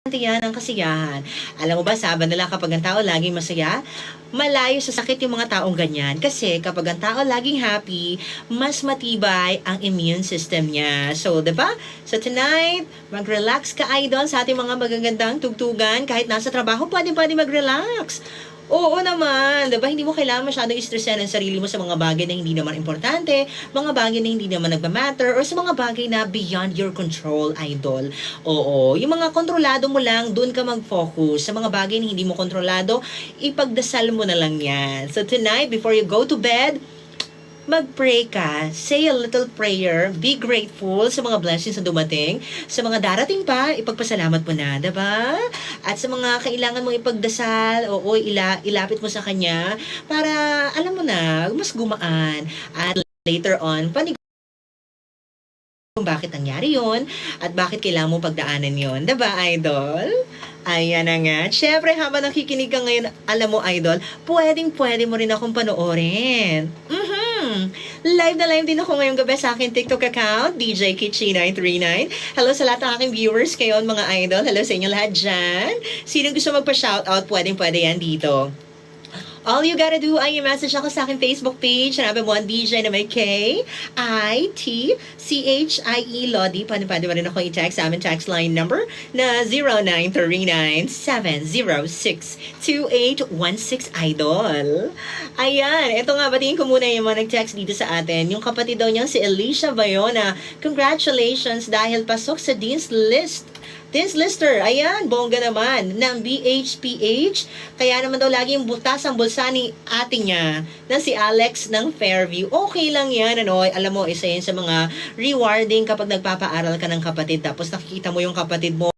Yan ang kasiyahan. Alam mo ba, sabi nila kapag ang tao laging masaya, malayo sa sakit yung mga taong ganyan. Kasi kapag ang tao laging happy, mas matibay ang immune system niya. So, 'di ba? So tonight, mag-relax ka idol sa ating mga magagandang tugtugan. Kahit nasa trabaho, pwede mag-relax. Oo naman, 'di ba? Hindi mo kailangan masyadong i-stressan ang sarili mo sa mga bagay na hindi naman importante, mga bagay na hindi naman nagma-matter, or sa mga bagay na beyond your control, idol. Oo, yung mga kontrolado mo lang, doon ka mag-focus. Sa mga bagay na hindi mo kontrolado, ipagdasal mo na lang yan. So tonight, before you go to bed, mag-pray ka, say a little prayer, be grateful sa mga blessings na dumating, sa mga darating pa, ipagpasalamat mo na, diba? At sa mga kailangan mong ipagdasal, oo, ilapit mo sa Kanya, para, alam mo na, mas gumaan. At later on, kung bakit nangyari yon at bakit kailangan mo pagdaanan yon, diba, idol? Ayan na nga. Siyempre, habang nakikinig ka ngayon, alam mo, idol, pwede mo rin akong panoorin. Live na live din ako ngayong gabi sa aking TikTok account, DJ Kichi939. Hello sa lahat ng aking viewers kayon, mga idol. Hello sa inyo lahat dyan. Sino gusto magpa-shoutout, pwede yan dito. All you gotta do ay i-message ako sa aking Facebook page. Hanapin mo ang DJ na may K-I-T-C-H-I-E Lodi. Pwede mo rin ako i-text sa aming text line number na 0939-706-2816 idol. Ayan, ito nga, batingin ko muna yung mga nag-text dito sa atin. Yung kapatid daw niyang si Alicia Bayona. Congratulations dahil pasok sa Dean's List. Dean's Lister, ayan, bongga naman, ng BHPH. Kaya naman daw laging butas ang bulsa ni ate niya na si Alex ng Fairview. Okay lang yan, ano? Alam mo, isa yan sa mga rewarding kapag nagpapaaral ka ng kapatid tapos nakikita mo yung kapatid mo